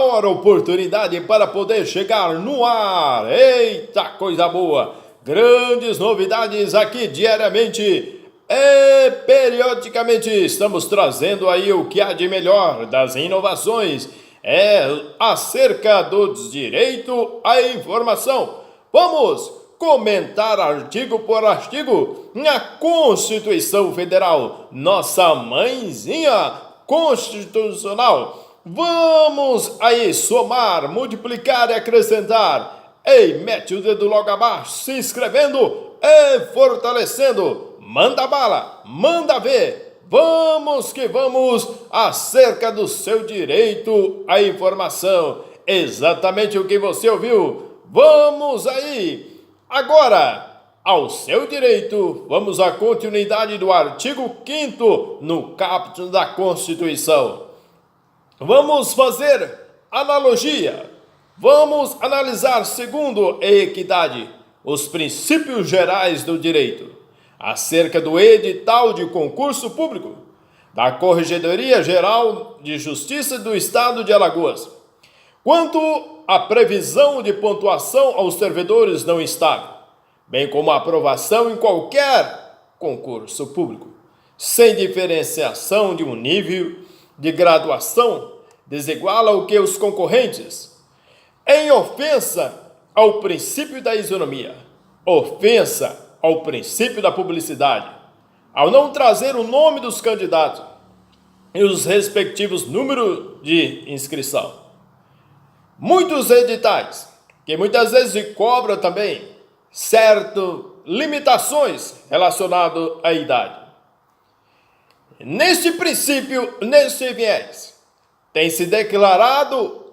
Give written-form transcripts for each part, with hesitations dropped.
Hora oportunidade para poder chegar no ar. Eita, coisa boa! Grandes novidades aqui diariamente e periodicamente estamos trazendo aí o que há de melhor das inovações acerca do direito à informação. Vamos comentar artigo por artigo na Constituição Federal, nossa mãezinha constitucional. Vamos aí somar, multiplicar e acrescentar. Ei, mete o dedo logo abaixo, se inscrevendo e fortalecendo. Manda bala, manda ver. Vamos que vamos acerca do seu direito à informação. Exatamente o que você ouviu. Vamos aí. Agora, ao seu direito, vamos à continuidade do artigo 5º no caput da Constituição. Vamos fazer analogia. Vamos analisar, segundo a equidade, os princípios gerais do direito, acerca do edital de concurso público da Corregedoria Geral de Justiça do Estado de Alagoas, quanto à previsão de pontuação aos servidores não estáveis, bem como a aprovação em qualquer concurso público, sem diferenciação de um nível de graduação desigual ao que os concorrentes, em ofensa ao princípio da isonomia, ofensa ao princípio da publicidade, ao não trazer o nome dos candidatos e os respectivos números de inscrição. Muitos editais, que muitas vezes cobram também certas limitações relacionadas à idade. Neste princípio, neste viés, tem se declarado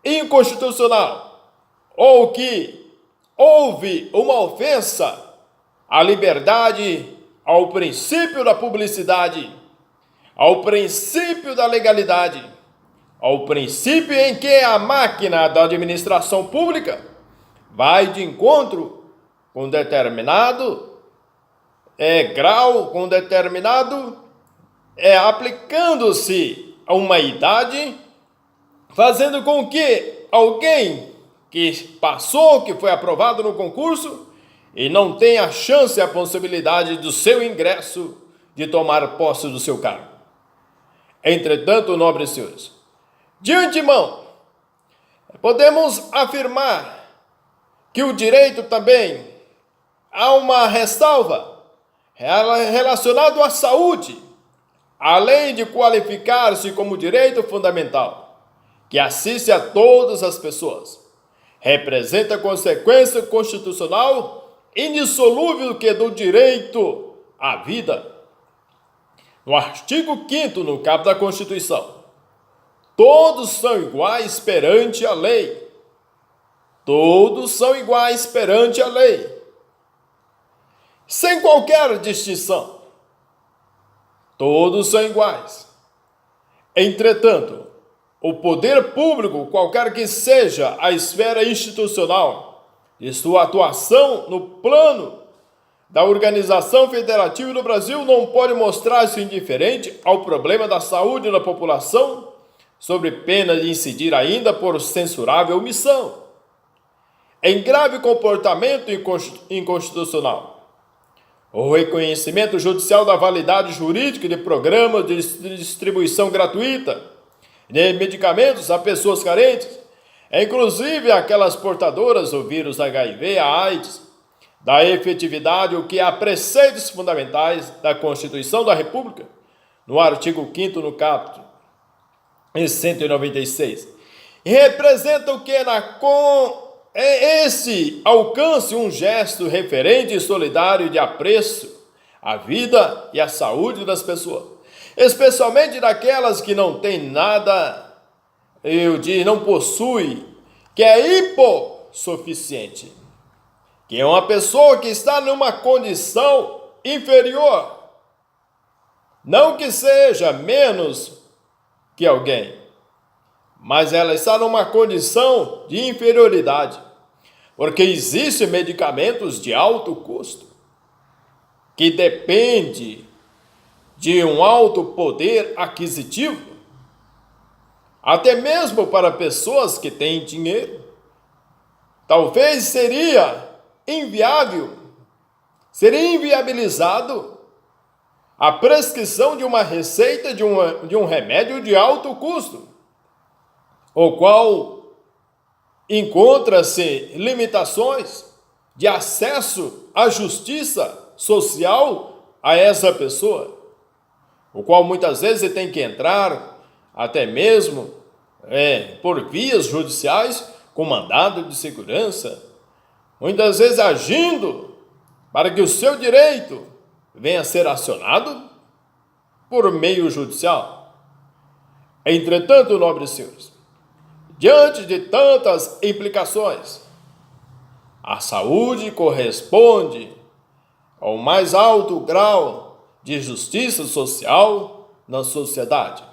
inconstitucional ou que houve uma ofensa à liberdade, ao princípio da publicidade, ao princípio da legalidade, ao princípio em que a máquina da administração pública vai de encontro com determinado grau, com determinado aplicando-se a uma idade, fazendo com que alguém que passou, que foi aprovado no concurso e não tenha a chance, a possibilidade do seu ingresso, de tomar posse do seu cargo. Entretanto, nobres senhores, de antemão, podemos afirmar que o direito também há uma ressalva relacionada à saúde, além de qualificar-se como direito fundamental, que assiste a todas as pessoas, representa a consequência constitucional indissolúvel que é do direito à vida. No artigo 5º, no caput da Constituição, todos são iguais perante a lei. Todos são iguais perante a lei, sem qualquer distinção. Todos são iguais. Entretanto, o poder público, qualquer que seja a esfera institucional de sua atuação no plano da organização federativa do Brasil, não pode mostrar-se indiferente ao problema da saúde da população, sob pena de incidir ainda por censurável omissão, em grave comportamento inconstitucional. O reconhecimento judicial da validade jurídica de programas de distribuição gratuita de medicamentos a pessoas carentes, inclusive aquelas portadoras do vírus HIV, a AIDS, da efetividade, o que há preceitos fundamentais da Constituição da República, no artigo 5º, no caput 196, e representa o que esse alcance um gesto referente e solidário de apreço à vida e à saúde das pessoas, especialmente daquelas que não têm nada, não possui, que é hipossuficiente, que é uma pessoa que está numa condição inferior, não que seja menos que alguém, mas ela está numa condição de inferioridade, porque existem medicamentos de alto custo, que depende de um alto poder aquisitivo, até mesmo para pessoas que têm dinheiro. Talvez seria inviabilizado a prescrição de uma receita de um remédio de alto custo, o qual encontra-se limitações de acesso à justiça social a essa pessoa, o qual muitas vezes tem que entrar até mesmo por vias judiciais com mandado de segurança, muitas vezes agindo para que o seu direito venha a ser acionado por meio judicial. Entretanto, nobres senhores, diante de tantas implicações, a saúde corresponde ao mais alto grau de justiça social na sociedade.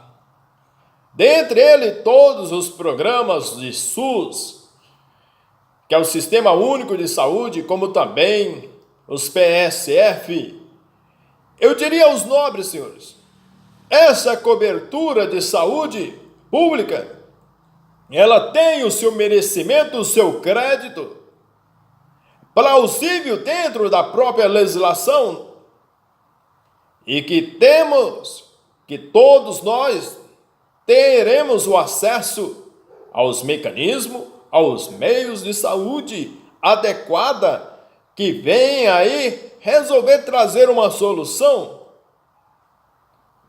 Dentre ele, todos os programas de SUS, que é o Sistema Único de Saúde, como também os PSF, eu diria aos nobres senhores, essa cobertura de saúde pública, ela tem o seu merecimento, o seu crédito, plausível dentro da própria legislação, e que temos que todos nós teremos o acesso aos mecanismos, aos meios de saúde adequada que vem aí resolver trazer uma solução.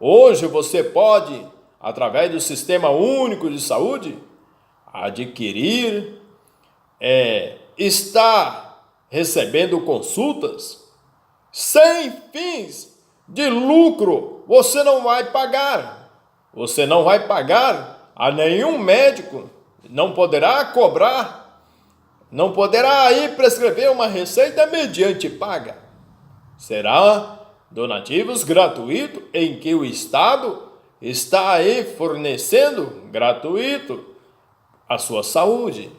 Hoje você pode, através do Sistema Único de Saúde, adquirir, estar recebendo consultas sem fins de lucro. Você não vai pagar. Você não vai pagar a nenhum médico, não poderá cobrar, não poderá aí prescrever uma receita mediante paga. Será donativos gratuitos em que o Estado está aí fornecendo gratuito a sua saúde.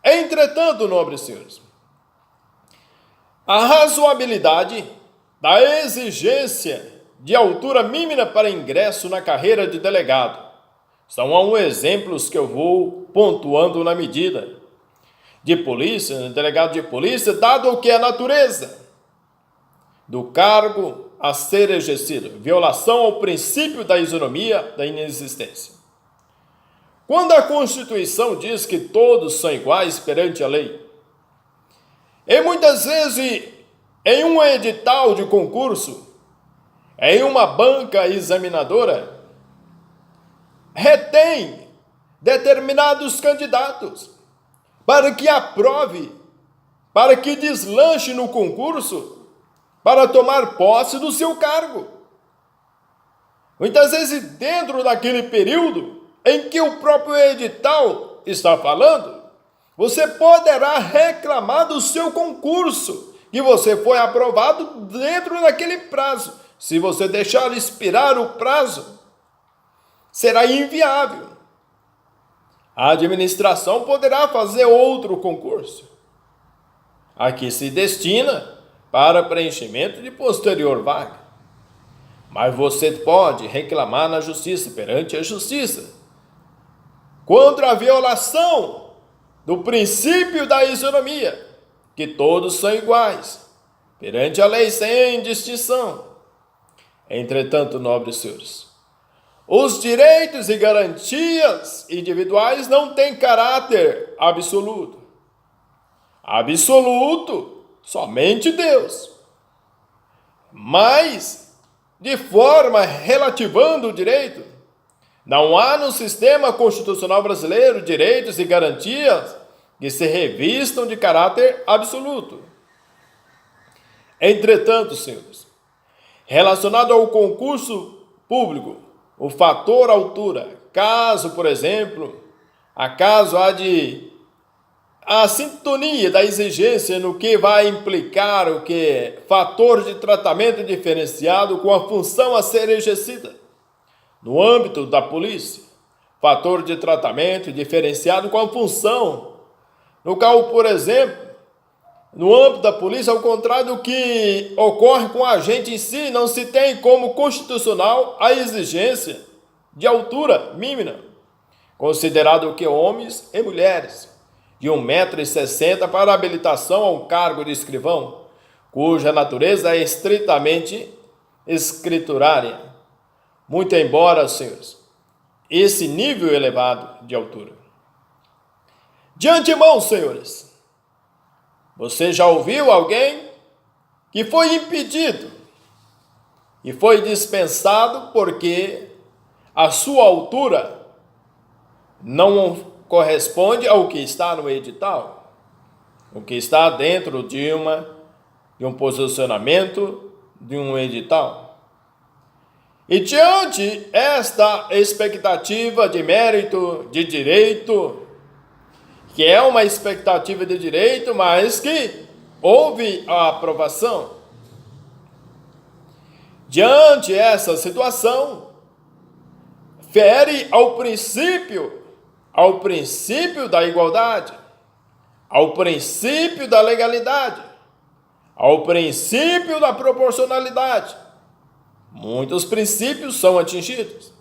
Entretanto, nobres senhores, a razoabilidade da exigência de altura mínima para ingresso na carreira de delegado são exemplos que eu vou pontuando na medida de polícia, delegado de polícia, dado o que é a natureza do cargo a ser exercido, violação ao princípio da isonomia da inexistência. Quando a Constituição diz que todos são iguais perante a lei, e muitas vezes em um edital de concurso, em uma banca examinadora, retém determinados candidatos para que aprove, para que deslanche no concurso, para tomar posse do seu cargo. Muitas vezes dentro daquele período em que o próprio edital está falando, você poderá reclamar do seu concurso, que você foi aprovado dentro daquele prazo. Se você deixar expirar o prazo, será inviável. A administração poderá fazer outro concurso, a que se destina para preenchimento de posterior vaga. Mas você pode reclamar na justiça, perante a justiça, contra a violação do princípio da isonomia, que todos são iguais, perante a lei sem distinção. Entretanto, nobres senhores, os direitos e garantias individuais não têm caráter absoluto. Absoluto, somente Deus. Mas, de forma relativando o direito, não há no sistema constitucional brasileiro direitos e garantias que se revistam de caráter absoluto. Entretanto, senhores, relacionado ao concurso público, o fator altura, caso, por exemplo, a sintonia da exigência no que vai implicar o que fator de tratamento diferenciado com a função a ser exercida. No âmbito da polícia, fator de tratamento diferenciado com a função. No qual, por exemplo, no âmbito da polícia, ao contrário do que ocorre com o agente em si, não se tem como constitucional a exigência de altura mínima considerado que homens e mulheres, de 1,60 m para habilitação ao cargo de escrivão, cuja natureza é estritamente escriturária. Muito embora, senhores, esse nível elevado de altura. De antemão, senhores, você já ouviu alguém que foi impedido e foi dispensado porque a sua altura não corresponde ao que está no edital, o que está dentro de um posicionamento de um edital. E diante esta expectativa de mérito, de direito, que é uma expectativa de direito, mas que houve a aprovação. Diante essa situação, fere ao princípio da igualdade, ao princípio da legalidade, ao princípio da proporcionalidade. Muitos princípios são atingidos,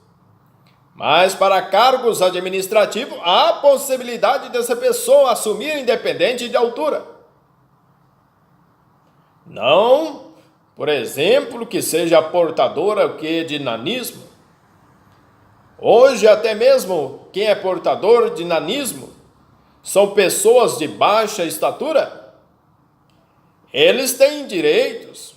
mas para cargos administrativos há possibilidade dessa pessoa assumir independente de altura. Não, por exemplo, que seja portadora de nanismo. Hoje, até mesmo quem é portador de nanismo são pessoas de baixa estatura. Eles têm direitos.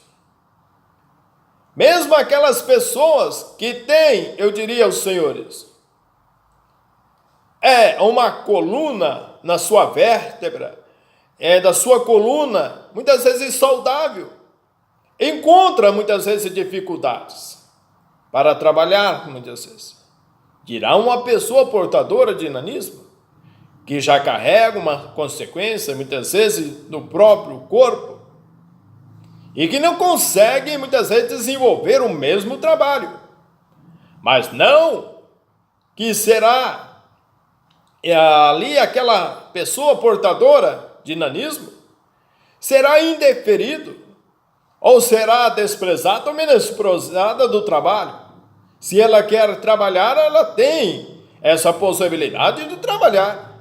Mesmo aquelas pessoas que têm, eu diria aos senhores, uma coluna na sua vértebra, da sua coluna, muitas vezes saudável, encontra muitas vezes dificuldades para trabalhar, muitas vezes. Dirá uma pessoa portadora de nanismo, que já carrega uma consequência, muitas vezes, no próprio corpo, e que não consegue, muitas vezes, desenvolver o mesmo trabalho. Mas não que será ali aquela pessoa portadora de nanismo, será indeferido, ou será desprezada ou menosprezada do trabalho. Se ela quer trabalhar, ela tem essa possibilidade de trabalhar.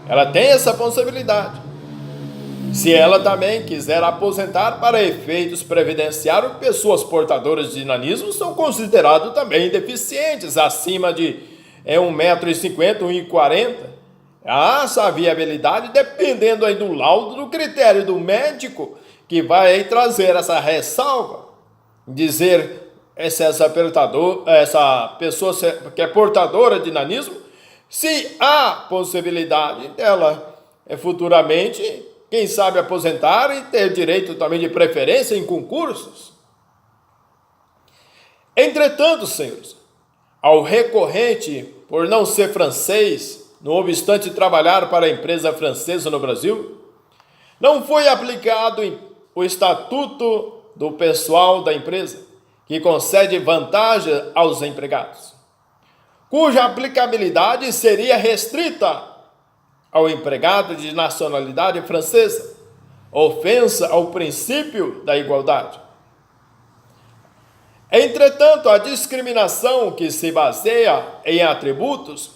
Ela tem essa possibilidade. Se ela também quiser aposentar para efeitos previdenciários, pessoas portadoras de nanismo são consideradas também deficientes, acima de 1,50 m, 1,40 m. Há essa viabilidade dependendo aí do laudo, do critério do médico, que vai aí trazer essa ressalva, dizer se essa pessoa que é portadora de nanismo, se há possibilidade dela futuramente, quem sabe, aposentar e ter direito também de preferência em concursos. Entretanto, senhores, ao recorrente, por não ser francês, não obstante trabalhar para a empresa francesa no Brasil, não foi aplicado o estatuto do pessoal da empresa, que concede vantagem aos empregados, cuja aplicabilidade seria restrita ao empregado de nacionalidade francesa, ofensa ao princípio da igualdade. Entretanto, a discriminação que se baseia em atributos,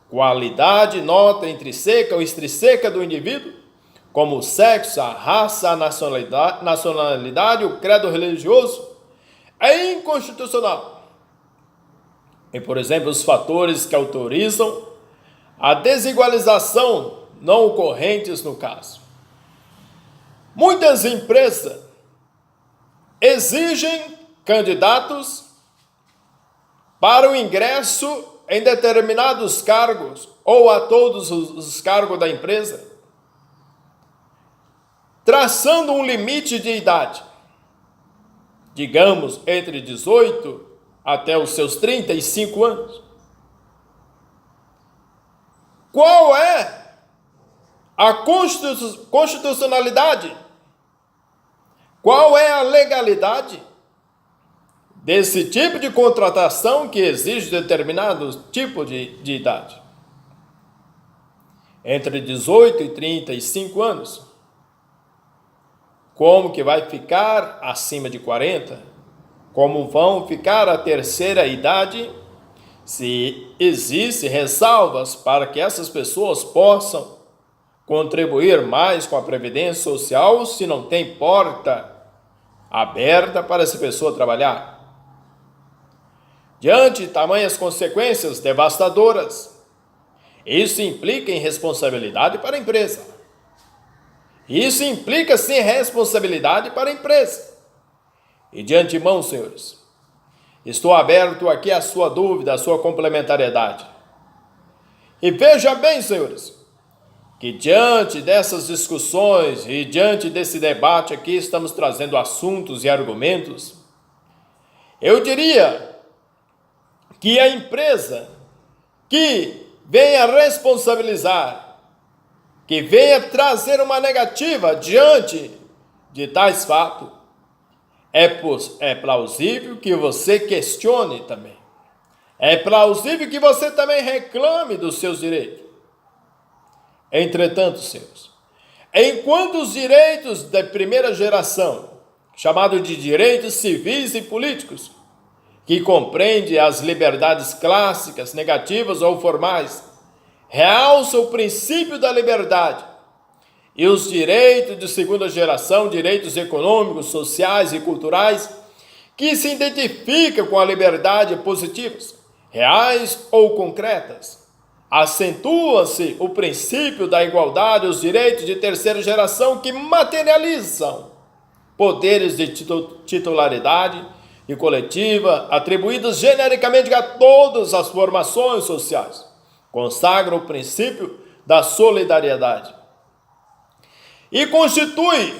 qualidade, nota intrínseca ou extrínseca do indivíduo, como o sexo, a raça, a nacionalidade, o credo religioso, é inconstitucional. E, por exemplo, os fatores que autorizam a desigualização não ocorrentes no caso. Muitas empresas exigem candidatos para o ingresso em determinados cargos ou a todos os cargos da empresa, traçando um limite de idade, digamos, entre 18 até os seus 35 anos. Qual é a constitucionalidade? Qual é a legalidade desse tipo de contratação que exige determinado tipo de idade? Entre 18 e 35 anos. Como que vai ficar acima de 40? Como vão ficar a terceira idade Se existem ressalvas para que essas pessoas possam contribuir mais com a Previdência Social, se não tem porta aberta para essa pessoa trabalhar. Diante de tamanhas consequências devastadoras, isso implica em responsabilidade para a empresa. Isso implica, sim, responsabilidade para a empresa. E de antemão, senhores, estou aberto aqui à sua dúvida, à sua complementariedade. E veja bem, senhores, que diante dessas discussões e diante desse debate aqui, estamos trazendo assuntos e argumentos. Eu diria que a empresa que venha responsabilizar, que venha trazer uma negativa diante de tais fatos, é plausível que você questione também. É plausível que você também reclame dos seus direitos. Entretanto, senhores, enquanto os direitos da primeira geração, chamados de direitos civis e políticos, que compreende as liberdades clássicas, negativas ou formais, realça o princípio da liberdade, e os direitos de segunda geração, direitos econômicos, sociais e culturais, que se identificam com a liberdade positivas, reais ou concretas. Acentua-se o princípio da igualdade e os direitos de terceira geração que materializam poderes de titularidade e coletiva atribuídos genericamente a todas as formações sociais. Consagram o princípio da solidariedade e constitui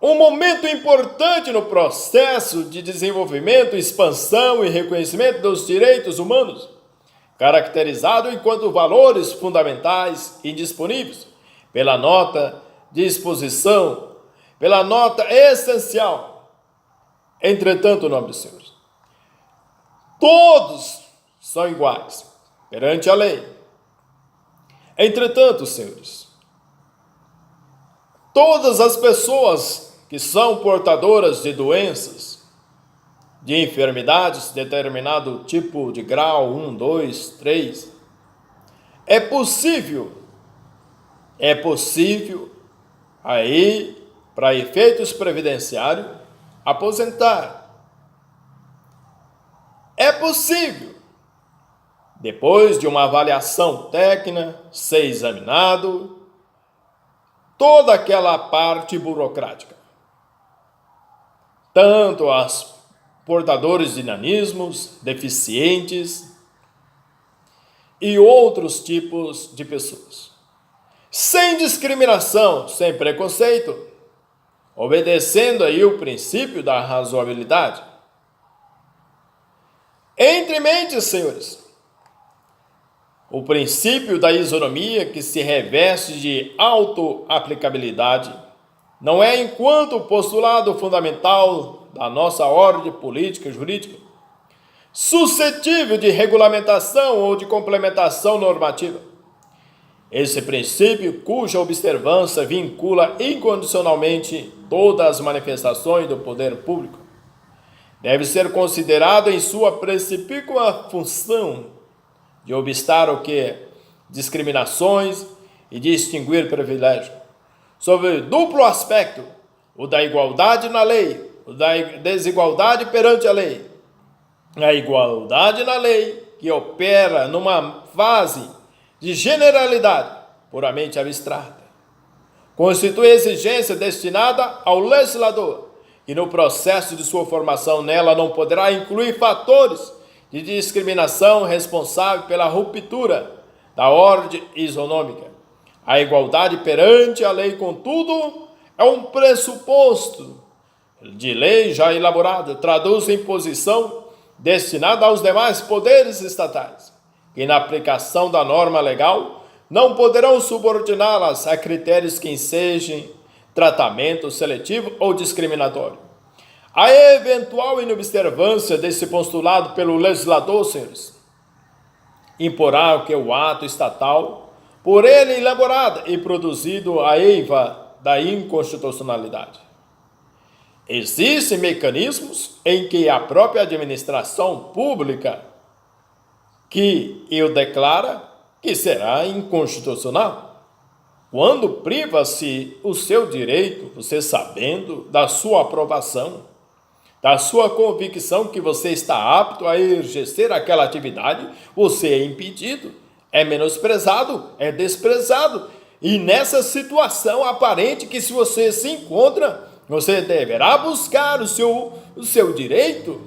um momento importante no processo de desenvolvimento, expansão e reconhecimento dos direitos humanos, caracterizado enquanto valores fundamentais e indisponíveis pela nota de exposição, pela nota essencial. Entretanto, nobres senhores, todos são iguais perante a lei. Entretanto, senhores, todas as pessoas que são portadoras de doenças, de enfermidades, determinado tipo de grau, 1, 2, 3, é possível aí, para efeitos previdenciários, aposentar. É possível, depois de uma avaliação técnica, ser examinado, toda aquela parte burocrática. Tanto as portadores de nanismos, deficientes e outros tipos de pessoas. Sem discriminação, sem preconceito, obedecendo aí o princípio da razoabilidade. Entre mentes, senhores, o princípio da isonomia que se reveste de auto-aplicabilidade não é enquanto postulado fundamental da nossa ordem política e jurídica, suscetível de regulamentação ou de complementação normativa. Esse princípio, cuja observância vincula incondicionalmente todas as manifestações do poder público, deve ser considerado em sua precípua função de obstar o que? Discriminações e distinguir privilégios, sob duplo aspecto, o da igualdade na lei, o da desigualdade perante a lei. A igualdade na lei, que opera numa fase de generalidade puramente abstrata, constitui exigência destinada ao legislador, que no processo de sua formação nela não poderá incluir fatores de discriminação responsável pela ruptura da ordem isonômica. A igualdade perante a lei, contudo, é um pressuposto de lei já elaborada, traduz em posição destinada aos demais poderes estatais, que na aplicação da norma legal não poderão subordiná-las a critérios que ensejem tratamento seletivo ou discriminatório. A eventual inobservância desse postulado pelo legislador, senhores, imporá que o ato estatal, por ele elaborado e produzido a eiva da inconstitucionalidade. Existem mecanismos em que a própria administração pública que eu declara que será inconstitucional, quando priva-se o seu direito, você sabendo da sua aprovação, da sua convicção que você está apto a exercer aquela atividade, você é impedido, é menosprezado, é desprezado. E nessa situação aparente que se você se encontra, você deverá buscar o seu direito,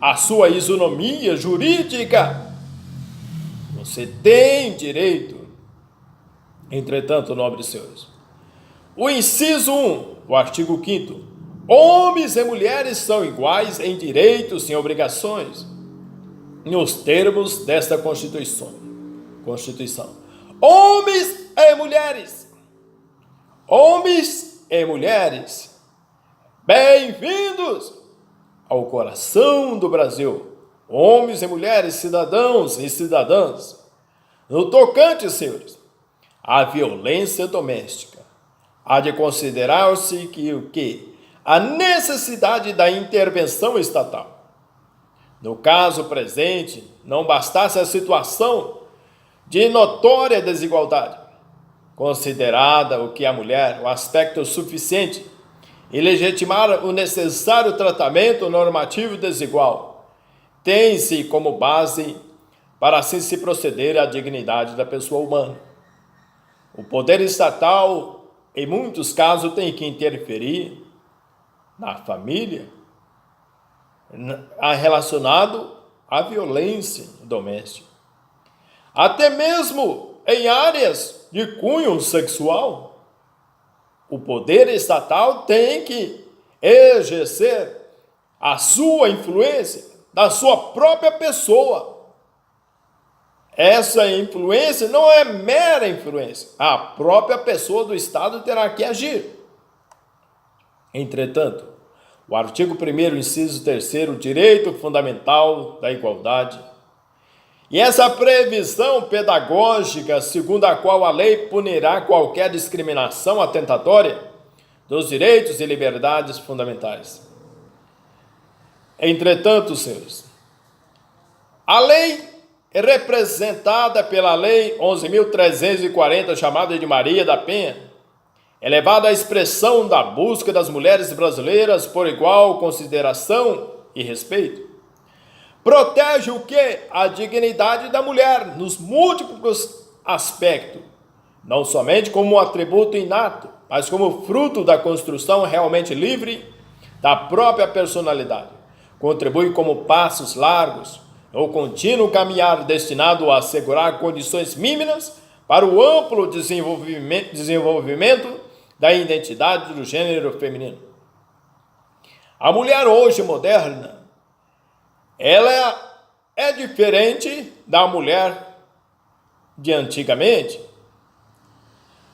a sua isonomia jurídica. Você tem direito. Entretanto, nobres senhores, o inciso 1, o artigo 5º, homens e mulheres são iguais em direitos e obrigações, nos termos desta Constituição. Homens e mulheres, bem-vindos ao coração do Brasil, homens e mulheres, cidadãos e cidadãs. No tocante, senhores, à violência doméstica, há de considerar-se que a necessidade da intervenção estatal. No caso presente, não bastasse a situação de notória desigualdade, considerada o que a mulher, o aspecto suficiente, e legitimar o necessário tratamento normativo desigual, tem-se como base para assim se proceder à dignidade da pessoa humana. O poder estatal, em muitos casos, tem que interferir na família, relacionado à violência doméstica. Até mesmo em áreas de cunho sexual, o poder estatal tem que exercer a sua influência da sua própria pessoa. Essa influência não é mera influência, a própria pessoa do Estado terá que agir. Entretanto, o artigo 1º, inciso 3º, direito fundamental da igualdade, e essa previsão pedagógica, segundo a qual a lei punirá qualquer discriminação atentatória dos direitos e liberdades fundamentais. Entretanto, senhores, a lei é representada pela Lei 11.340, chamada de Maria da Penha, elevada à expressão da busca das mulheres brasileiras por igual consideração e respeito. Protege o quê? A dignidade da mulher nos múltiplos aspectos, não somente como um atributo inato, mas como fruto da construção realmente livre da própria personalidade. Contribui como passos largos ou contínuo caminhar destinado a assegurar condições mínimas para o amplo desenvolvimento da identidade do gênero feminino. A mulher hoje moderna, ela é diferente da mulher de antigamente.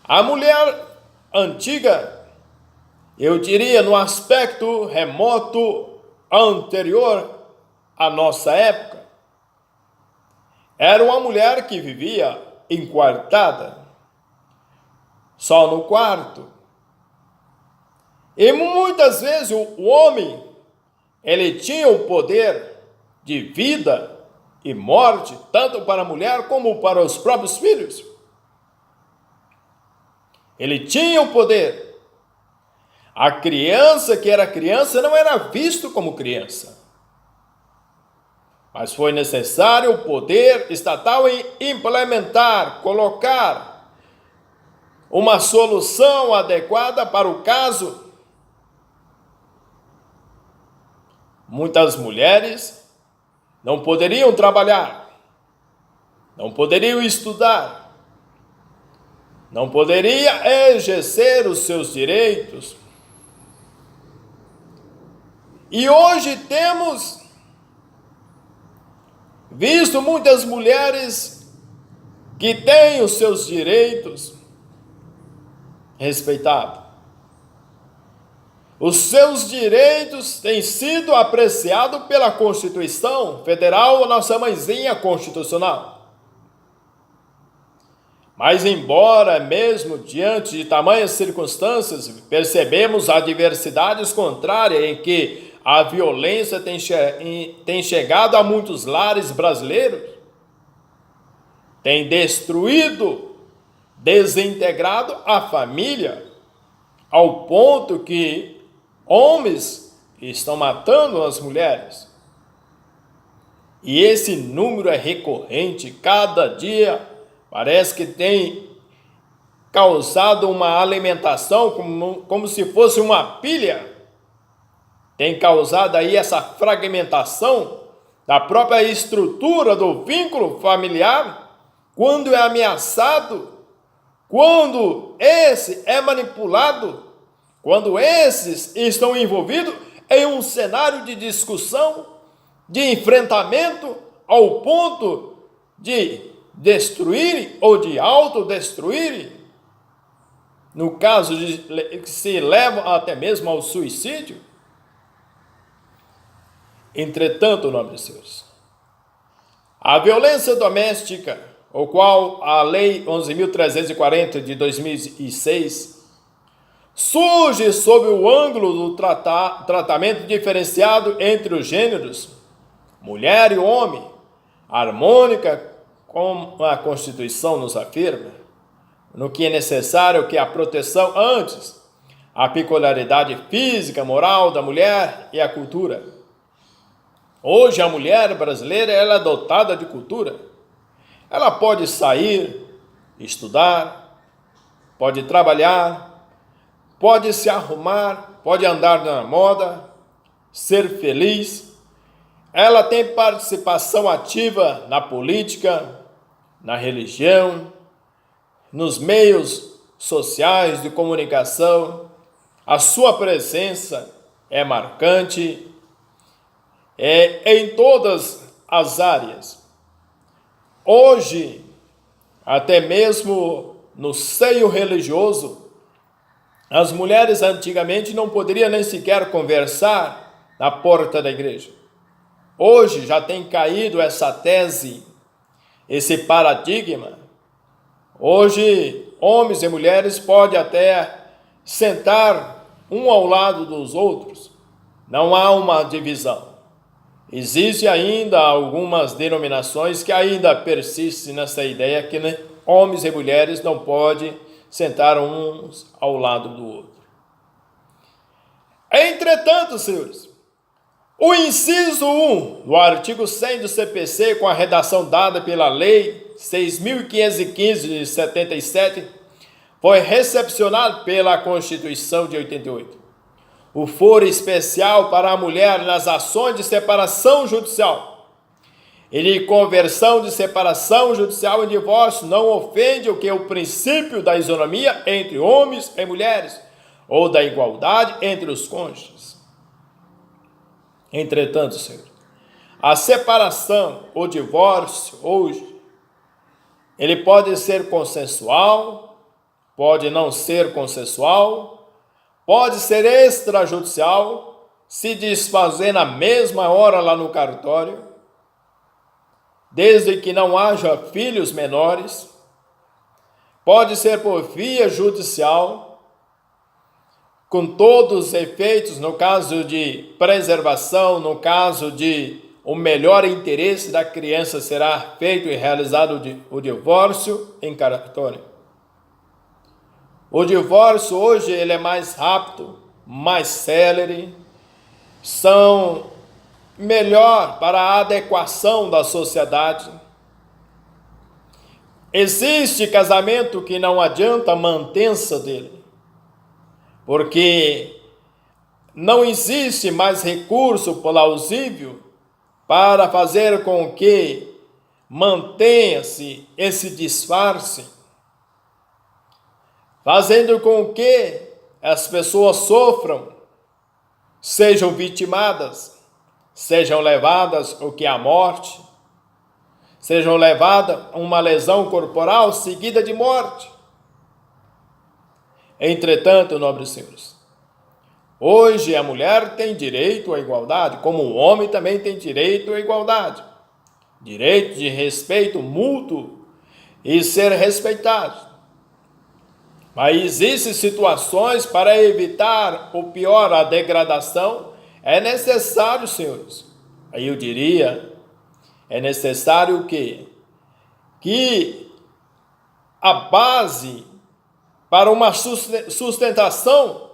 A mulher antiga, eu diria no aspecto remoto anterior à nossa época, era uma mulher que vivia enquartada, só no quarto. E muitas vezes o homem, ele tinha o poder de vida e morte, tanto para a mulher como para os próprios filhos. Ele tinha o poder. A criança que era criança não era visto como criança. Mas foi necessário o poder estatal em implementar, colocar uma solução adequada para o caso. Muitas mulheres não poderiam trabalhar, não poderiam estudar, não poderiam exercer os seus direitos. E hoje temos visto muitas mulheres que têm os seus direitos respeitados. Os seus direitos têm sido apreciados pela Constituição Federal, nossa mãezinha constitucional. Mas embora mesmo diante de tamanhas circunstâncias, percebemos adversidades contrárias em que a violência tem chegado a muitos lares brasileiros, tem destruído, desintegrado a família, ao ponto que homens estão matando as mulheres. E esse número é recorrente, cada dia parece que tem causado uma alimentação como se fosse uma pilha. Tem causado aí essa fragmentação da própria estrutura do vínculo familiar, quando é ameaçado, quando esse é manipulado, quando esses estão envolvidos em um cenário de discussão, de enfrentamento, ao ponto de destruírem ou de autodestruírem, no caso de que se levam até mesmo ao suicídio. Entretanto, nobres senhores, a violência doméstica, o qual a Lei 11.340 de 2006 surge sob o ângulo do tratamento diferenciado entre os gêneros, mulher e homem, harmônica como a Constituição nos afirma, no que é necessário que a proteção antes, a peculiaridade física, moral da mulher e a cultura. Hoje a mulher brasileira ela é dotada de cultura. Ela pode sair, estudar, pode trabalhar, pode se arrumar, pode andar na moda, ser feliz. Ela tem participação ativa na política, na religião, nos meios sociais de comunicação. A sua presença é marcante em todas as áreas. Hoje, até mesmo no seio religioso, as mulheres antigamente não poderiam nem sequer conversar na porta da igreja. Hoje já tem caído essa tese, esse paradigma. Hoje, homens e mulheres podem até sentar um ao lado dos outros. Não há uma divisão. Existe ainda algumas denominações que ainda persistem nessa ideia que homens e mulheres não podem sentar uns ao lado do outro. Entretanto, senhores, o inciso 1 do artigo 100 do CPC, com a redação dada pela Lei 6.515 de 77, foi recepcionado pela Constituição de 88. O foro especial para a mulher nas ações de separação judicial e de conversão de separação judicial em divórcio não ofende o princípio da isonomia entre homens e mulheres ou da igualdade entre os cônjuges. Entretanto, senhor, a separação, o divórcio hoje, ele pode ser consensual, pode não ser consensual, pode ser extrajudicial, se desfazer na mesma hora lá no cartório, desde que não haja filhos menores, pode ser por via judicial, com todos os efeitos, no caso de preservação, no caso de o melhor interesse da criança, será feito e realizado o divórcio em cartório. O divórcio hoje ele é mais rápido, mais célere, são melhor para a adequação da sociedade. Existe casamento que não adianta a mantença dele, porque não existe mais recurso plausível para fazer com que mantenha-se esse disfarce, fazendo com que as pessoas sofram, sejam vitimadas, sejam levadas à morte, sejam levadas a uma lesão corporal seguida de morte. Entretanto, nobres senhores, hoje a mulher tem direito à igualdade, como o homem também tem direito à igualdade, direito de respeito mútuo e ser respeitado. Mas existem situações para evitar o pior, a degradação. É necessário, senhores, aí eu diria, é necessário que que a base para uma sustentação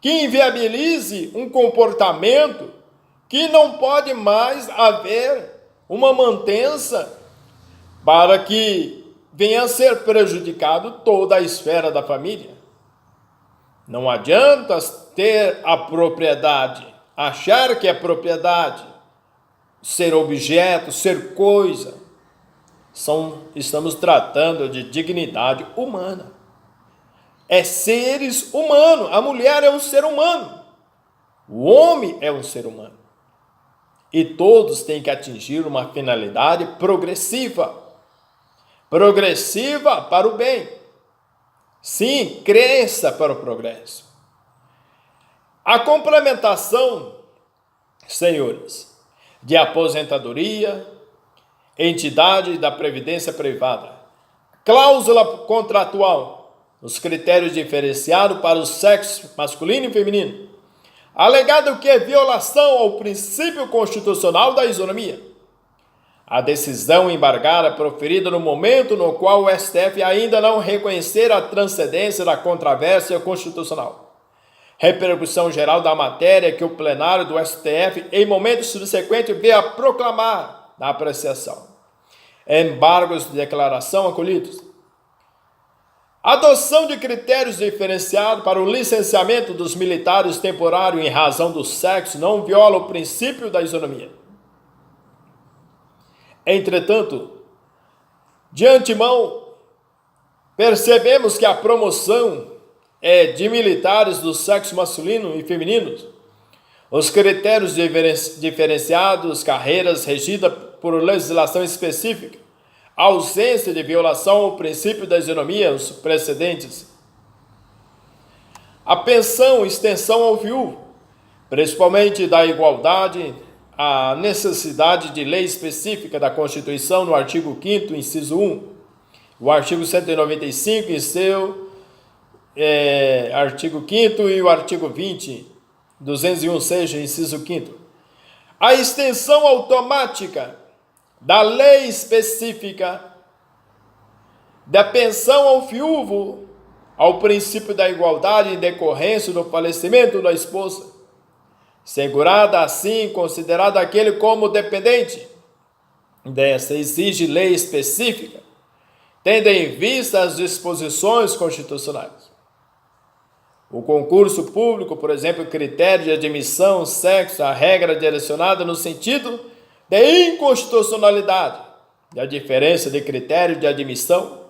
que inviabilize um comportamento que não pode mais haver uma mantença para que venha a ser prejudicado toda a esfera da família. Não adianta ter a propriedade, achar que é propriedade, ser objeto, ser coisa. Estamos tratando de dignidade humana. É seres humanos. A mulher é um ser humano. O homem é um ser humano. E todos têm que atingir uma finalidade progressiva. Progressiva para o bem. Sim, cresça para o progresso. A complementação, senhores, de aposentadoria, entidade da previdência privada, cláusula contratual, os critérios diferenciados para o sexo masculino e feminino, alegado que é violação ao princípio constitucional da isonomia. A decisão embargada proferida no momento no qual o STF ainda não reconhecer a transcendência da controvérsia constitucional. Repercussão geral da matéria que o plenário do STF, em momento subsequente, veio a proclamar na apreciação. Embargos de declaração acolhidos. Adoção de critérios diferenciados para o licenciamento dos militares temporário em razão do sexo não viola o princípio da isonomia. Entretanto, de antemão, percebemos que a promoção de militares do sexo masculino e feminino, os critérios diferenciados, carreiras regidas por legislação específica, ausência de violação ao princípio da isonomia, os precedentes. A pensão, extensão ao viúvo, principalmente da igualdade, a necessidade de lei específica da Constituição no artigo 5º, inciso 1, o artigo 195 em seu artigo 5º e o artigo 20, 201, seja, inciso 5º. A extensão automática da lei específica da pensão ao viúvo ao princípio da igualdade em decorrência do falecimento da esposa, segurada assim, considerado aquele como dependente. Dessa exige lei específica, tendo em vista as disposições constitucionais. O concurso público, por exemplo, critério de admissão, sexo, a regra direcionada no sentido de inconstitucionalidade, e a diferença de critério de admissão